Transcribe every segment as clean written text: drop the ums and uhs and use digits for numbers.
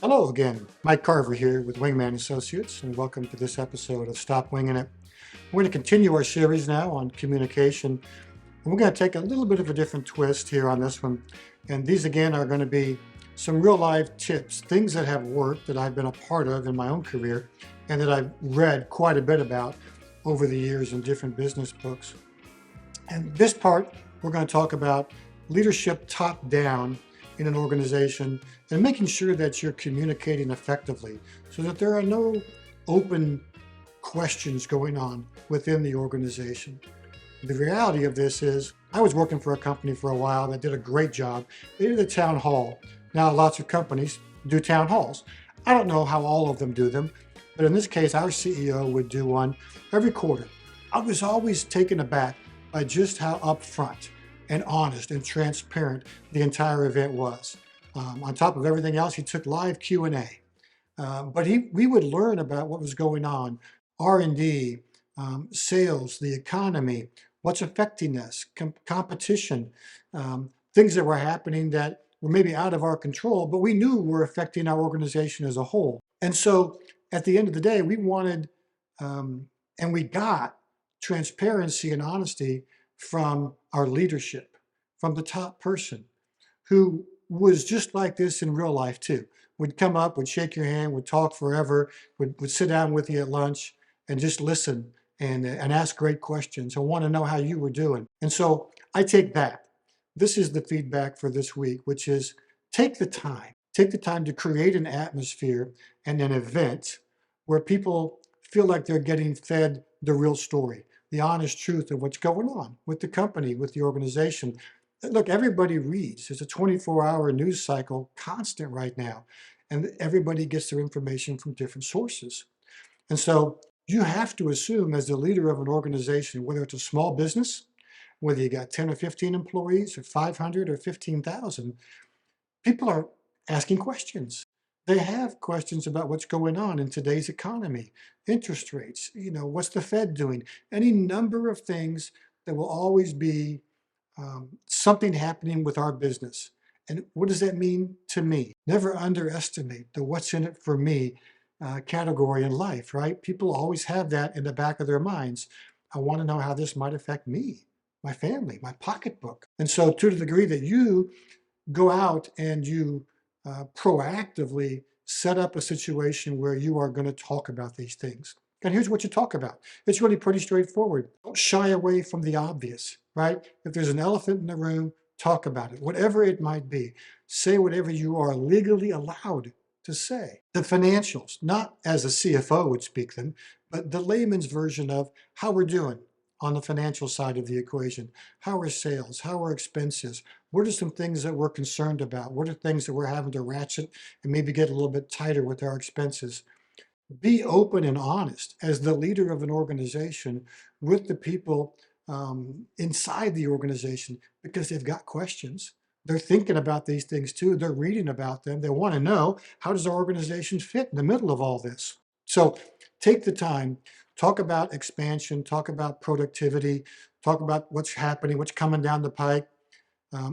Hello again, Mike Carver here with Wingman Associates, and welcome to this episode of Stop Winging It. We're going to continue our series now on communication, and we're going to take a little bit of a different twist here on this one. And these again are going to be some real life tips, things that have worked that I've been a part of in my own career, and that I've read quite a bit about over the years in different business books. And this part, we're going to talk about leadership top down in an organization and making sure that you're communicating effectively so that there are no open questions going on within the organization. The reality of this is, I was working for a company for a while that did a great job. They did a town hall. Now, lots of companies do town halls. I don't know how all of them do them, but in this case, our CEO would do one every quarter. I was always taken aback by just how upfront and honest and transparent the entire event was. On top of everything else, he took live Q&A. We would learn about what was going on, R&D, sales, the economy, what's affecting us, competition, things that were happening that were maybe out of our control, but we knew were affecting our organization as a whole. And so at the end of the day, we wanted and we got transparency and honesty from our leadership, from the top person who was just like this in real life too. Would come up, would shake your hand, would talk forever, would sit down with you at lunch and just listen and ask great questions and want to know how you were doing. And so I take that. This is the feedback for this week, which is take the time. Take the time to create an atmosphere and an event where people feel like they're getting fed the real story, the honest truth of what's going on with the company, with the organization. Look, everybody reads. It's a 24-hour news cycle constant right now, and everybody gets their information from different sources. And so you have to assume, as the leader of an organization, whether it's a small business, whether you got 10 or 15 employees or 500 or 15,000, people are asking questions. They have questions about what's going on in today's economy, interest rates, what's the Fed doing, any number of things that will always be something happening with our business. And what does that mean to me? Never underestimate the what's in it for me category in life, right? People always have that in the back of their minds. I want to know how this might affect me, my family, my pocketbook. And so to the degree that you go out and you proactively set up a situation where you are going to talk about these things. And here's what you talk about. It's really pretty straightforward. Don't shy away from the obvious, right? If there's an elephant in the room, talk about it, whatever it might be. Say whatever you are legally allowed to say. The financials, not as a CFO would speak them, but the layman's version of how we're doing on the financial side of the equation. How are sales? How are expenses? What are some things that we're concerned about? What are things that we're having to ratchet and maybe get a little bit tighter with our expenses? Be open and honest as the leader of an organization with the people inside the organization because they've got questions. They're thinking about these things too. They're reading about them. They want to know, how does our organization fit in the middle of all this? So take the time, talk about expansion, talk about productivity, talk about what's happening, what's coming down the pike.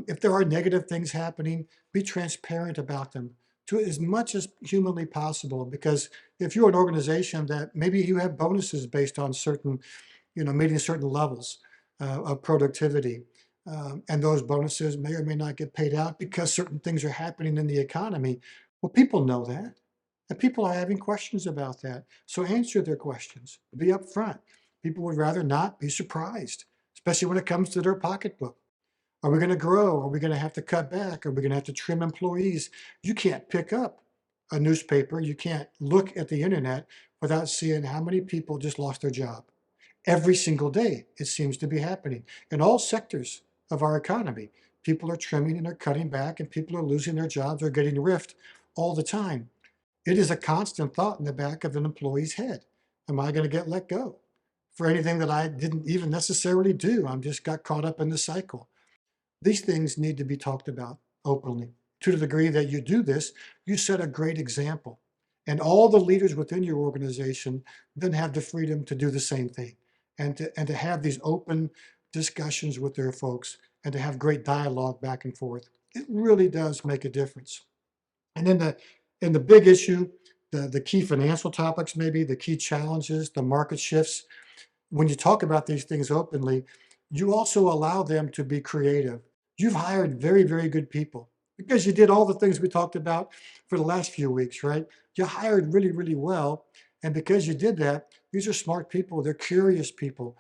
If there are negative things happening, be transparent about them to as much as humanly possible. Because if you're an organization that maybe you have bonuses based on certain, meeting certain levels of productivity, and those bonuses may or may not get paid out because certain things are happening in the economy. Well, people know that. And people are having questions about that. So answer their questions. Be upfront. People would rather not be surprised, especially when it comes to their pocketbook. Are we going to grow? Are we going to have to cut back? Are we going to have to trim employees? You can't pick up a newspaper. You can't look at the internet without seeing how many people just lost their job. Every single day, it seems to be happening in all sectors of our economy. People are trimming and are cutting back, and people are losing their jobs or getting riffed all the time. It is a constant thought in the back of an employee's head. Am I going to get let go for anything that I didn't even necessarily do? I'm just got caught up in the cycle. These things need to be talked about openly. To the degree that you do this, you set a great example. And all the leaders within your organization then have the freedom to do the same thing and to have these open discussions with their folks and to have great dialogue back and forth. It really does make a difference. And then And the big issue, the key financial topics, maybe the key challenges, the market shifts, when you talk about these things openly, you also allow them to be creative. You've hired very, very good people because you did all the things we talked about for the last few weeks, right? You hired really, really well. And because you did that, these are smart people. They're curious people.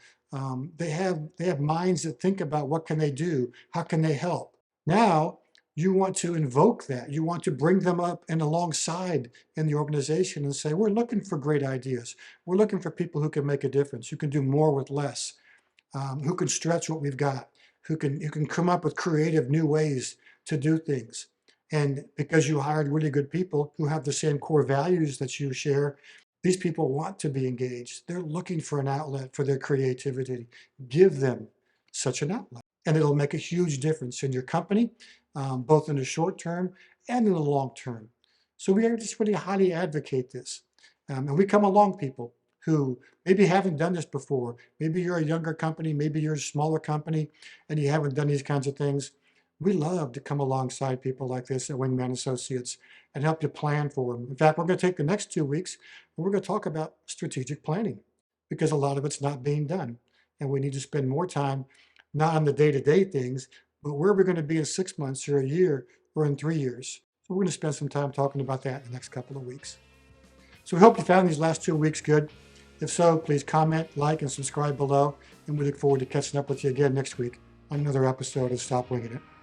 They have minds that think about what can they do? How can they help? Now, you want to invoke that. You want to bring them up and alongside in the organization and say, we're looking for great ideas. We're looking for people who can make a difference, who can do more with less, who can stretch what we've got, who can come up with creative new ways to do things. And because you hired really good people who have the same core values that you share, these people want to be engaged. They're looking for an outlet for their creativity. Give them such an outlet, and it'll make a huge difference in your company, both in the short term and in the long term. So we are just really highly advocate this. And we come along people who maybe haven't done this before. Maybe you're a younger company, maybe you're a smaller company, and you haven't done these kinds of things. We love to come alongside people like this at Wingman Associates and help you plan for them. In fact, we're going to take the next 2 weeks and we're going to talk about strategic planning because a lot of it's not being done. And we need to spend more time not on the day-to-day things, but where we're going to be in 6 months or a year or in 3 years. So we're going to spend some time talking about that in the next couple of weeks. So we hope you found these last 2 weeks good. If so, please comment, like, and subscribe below. And we look forward to catching up with you again next week on another episode of Stop Winging It.